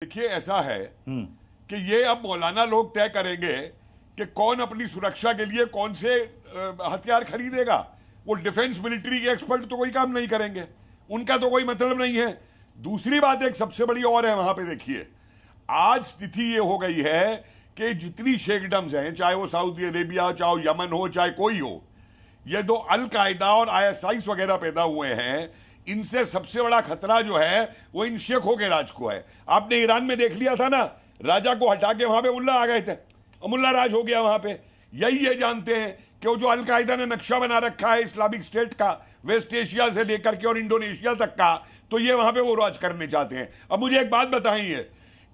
देखिए ऐसा है कि ये अब मौलाना लोग तय करेंगे कि कौन अपनी सुरक्षा के लिए कौन से हथियार खरीदेगा। वो डिफेंस मिलिट्री के एक्सपर्ट तो कोई काम नहीं करेंगे, उनका तो कोई मतलब नहीं है। दूसरी बात एक सबसे बड़ी और है वहां पे, देखिए आज स्थिति ये हो गई है कि जितनी शेखडम्स हैं, चाहे वो सऊदी अरेबिया, चाहे यमन हो, चाहे कोई हो, ये दो अल कायदा और ISIS वगैरह पैदा हुए हैं। इनसे सबसे बड़ा खतरा जो है वो इन शेखों के राज को है। आपने ईरान में देख लिया था ना, राजा को हटा के वहां पे मुल्ला आ गए थे, मुल्ला राज हो गया वहां पे। यही ये जानते हैं कि वो जो अल कायदा ने नक्शा बना रखा है इस्लामिक स्टेट का, वेस्ट एशिया से लेकर के और इंडोनेशिया तक का, तो ये वहां पे वो राज करने चाहते हैं। अब मुझे एक बात बताइए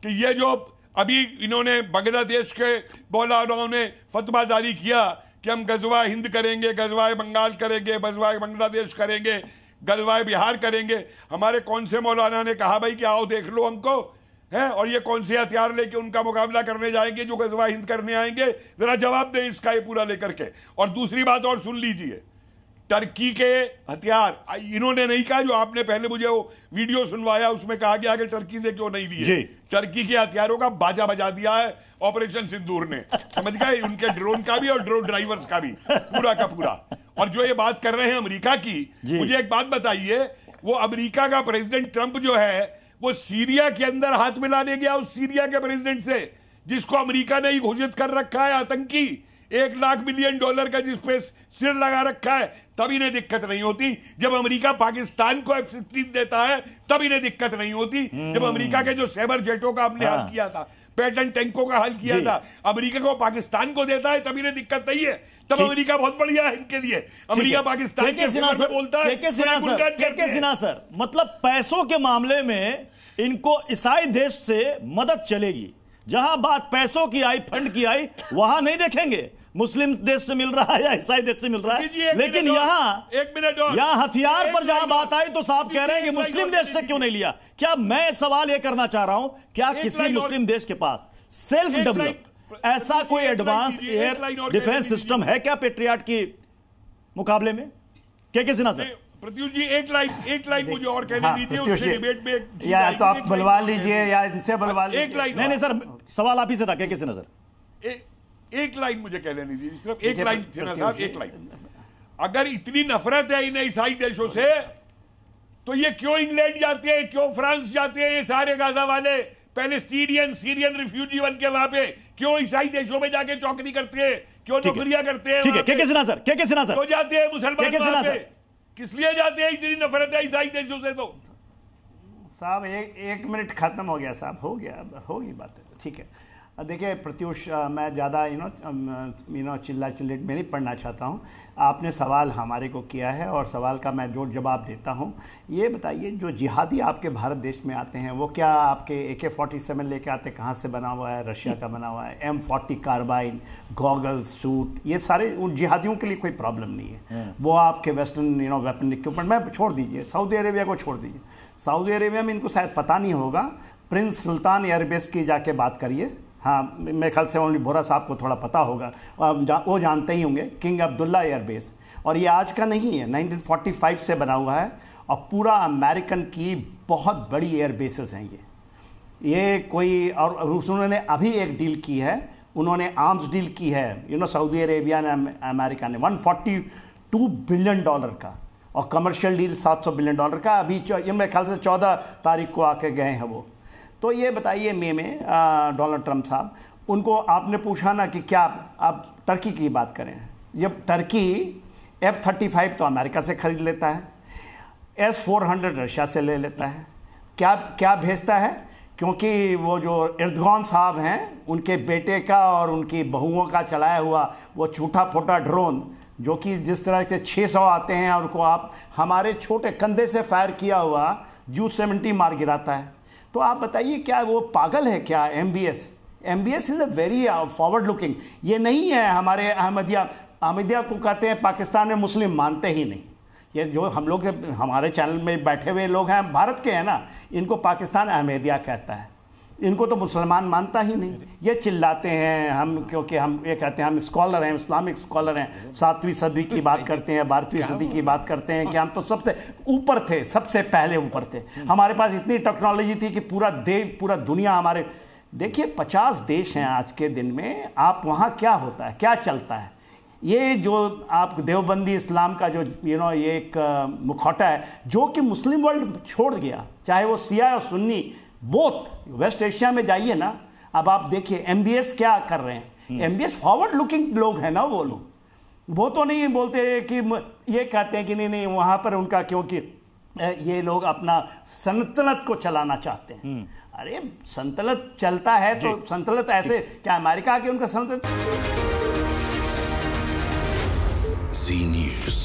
कि ये जो अभी इन्होंने बांग्लादेश के मौलानाओं ने फतवा जारी किया कि हम गजवा हिंद करेंगे, गजवा बंगाल करेंगे, गजवा बांग्लादेश करेंगे, गजवा बिहार करेंगे, हमारे कौन से मौलाना ने कहा भाई कि आओ देख लो हमको है, और ये कौन से हथियार लेके उनका मुकाबला करने जाएंगे जो गजवा हिंद करने आएंगे? जरा जवाब दें इसका ये पूरा लेकर के। और दूसरी बात और सुन लीजिए, टर्की के हथियार इन्होंने नहीं कहा, जो आपने पहले मुझे वो वीडियो सुनवाया उसमें कहा गया कि टर्की से क्यों नहीं लिए। टर्की के हथियारों का बाजा बजा दिया है ऑपरेशन सिंदूर ने, समझ गए, उनके ड्रोन का भी और ड्रोन ड्राइवर्स का भी, पूरा का पूरा। और जो ये बात कर रहे हैं अमेरिका की, मुझे एक बात बताइए, वो अमेरिका का प्रेसिडेंट ट्रंप जो है वो सीरिया के अंदर हाथ मिलाने गया उस सीरिया के प्रेसिडेंट से जिसको अमेरिका ने ही घोषित कर रखा है आतंकी, $1 लाख बिलियन का जिस पे सिर लगा रखा है। तब इन्हें दिक्कत नहीं होती जब अमेरिका पाकिस्तान को F-16 देता है, तब इन्हें दिक्कत नहीं होती जब अमेरिका के जो सैबर जेटों का हमने हाल किया था, पैटर्न टैंकों का हल किया था, अमेरिका को पाकिस्तान को देता है, तब इन्हें दिक्कत नहीं है। तब अमेरिका बहुत बढ़िया है इनके लिए। अमेरिका पाकिस्तान के सिना से बोलता है। के सिना सर, मतलब पैसों के मामले में इनको ईसाई देश से मदद चलेगी। जहां बात पैसों की आई, फंड की आई, वहां नहीं देखेंगे मुस्लिम देश से मिल रहा है या ईसाई देश से मिल रहा है। लेकिन यहां हथियार पर जहां बात आई तो साहब कह रहे हैं कि मुस्लिम देश से क्यों नहीं लिया। क्या मैं सवाल यह करना चाह रहा हूं, क्या किसी मुस्लिम देश के पास सेल्फ डेवलप ऐसा कोई एडवांस एयर डिफेंस सिस्टम है क्या पेट्रियाट के मुकाबले में? के सिन्हा सर। प्रत्युष जी एक लाइन मुझे और कहने दीजिए, उससे डिबेट में या तो आप बुलवा लीजिए या इनसे बुलवा लीजिए। एक लाइन नहीं सर, सवाल आप ही से था के सिन्हा सर। एक लाइन मुझे कहने दीजिए, सिर्फ एक लाइन सिन्हा साहब, एक लाइन। अगर इतनी नफरत है इन्हें ईसाई देशों से, तो ये क्यों इंग्लैंड जाते हैं, क्यों फ्रांस जाते हैं? ये सारे गाजा वाले पैलेस्टीनियन सीरियन रिफ्यूजी बन के वहां पे क्यों ईसाई देशों में जाके चौकड़ी करते हैं, क्यों नौकरियां करते हैं? ठीक है, के सिन्हा सर, के सिन्हा सर, क्यों जाते हैं मुसलमान वहां पे? किस लिए जाते हैं? इतनी नफरत है ईसाई देशों से। तो साहब एक मिनट खत्म हो गया साहब, हो गया, होगी बात, ठीक है। देखिए प्रत्युष, मैं ज़्यादा चिल्ला चिल्लेट में नहीं पढ़ना चाहता हूँ। आपने सवाल हमारे को किया है और सवाल का मैं जो जवाब देता हूँ। ये बताइए, जो जिहादी आपके भारत देश में आते हैं वो क्या आपके AK-47 लेके आते, कहाँ से बना हुआ है? रशिया का बना हुआ है। M40 कार्बाइन, गॉगल्स, सूट, ये सारे उन जिहादियों के लिए कोई प्रॉब्लम नहीं है। वो आपके वेस्टर्न वेपन इक्विपमेंट में छोड़ दीजिए, सऊदी अरेबिया को छोड़ दीजिए। सऊदी अरेबिया में इनको शायद पता नहीं होगा, प्रिंस सुल्तान एयरबेस की जाके बात करिए। हाँ, मेरे ख्याल से ओनली बोरा साहब को थोड़ा पता होगा, वो जानते ही होंगे। किंग अब्दुल्ला एयरबेस, और ये आज का नहीं है, 1945 से बना हुआ है और पूरा अमेरिकन की बहुत बड़ी एयर बेसेस हैं ये कोई। और उन्होंने अभी एक डील की है, उन्होंने आर्म्स डील की है सऊदी अरेबिया ने, अमेरिका ने, $142 बिलियन का, और कमर्शियल डील $700 बिलियन का। अभी मेरे ख्याल से 14 तारीख को आके गए हैं वो। तो ये बताइए मई में डोनाल्ड ट्रंप साहब, उनको आपने पूछा ना कि क्या आप टर्की की बात करें, जब टर्की F-35 तो अमेरिका से खरीद लेता है, S-400 रशिया से ले लेता है, क्या भेजता है? क्योंकि वो जो एर्दोगान साहब हैं, उनके बेटे का और उनकी बहुओं का चलाया हुआ वो छूटा फोटा ड्रोन, जो कि जिस तरह से 600 आते हैं और उनको आप हमारे छोटे कंधे से फायर किया हुआ Ju-70 मार गिराता है। तो आप बताइए, क्या वो पागल है क्या? MBS is a very forward looking. ये नहीं है हमारे अहमदिया को कहते हैं पाकिस्तान में मुस्लिम, मानते ही नहीं। ये जो हम लोग हमारे चैनल में बैठे हुए लोग हैं, भारत के हैं ना, इनको पाकिस्तान अहमदिया कहता है। इनको तो मुसलमान मानता ही नहीं। ये चिल्लाते हैं हम, क्योंकि हम ये कहते हैं हम स्कॉलर हैं, इस्लामिक स्कॉलर हैं, 7वीं सदी की बात करते हैं, 12वीं सदी की बात करते हैं कि हम तो सबसे ऊपर थे, सबसे पहले ऊपर थे, हमारे पास इतनी टेक्नोलॉजी थी कि पूरा दुनिया हमारे। देखिए 50 देश हैं आज के दिन में, आप वहाँ क्या होता है, क्या चलता है, ये जो आप देवबंदी इस्लाम का जो ये एक मुखौटा है जो कि मुस्लिम वर्ल्ड छोड़ गया, चाहे वो सिया और सुन्नी बोथ। वेस्ट एशिया में जाइए ना, अब आप देखिए MBS क्या कर रहे हैं, MBS फॉरवर्ड लुकिंग लोग हैं ना वो लोग, वो तो नहीं बोलते कि ये कहते हैं कि नहीं वहाँ पर उनका, क्योंकि ये लोग अपना सल्तनत को चलाना चाहते हैं। अरे सल्तनत चलता है तो सल्तनत ऐसे क्या अमेरिका के उनका सल्तनत। Z News।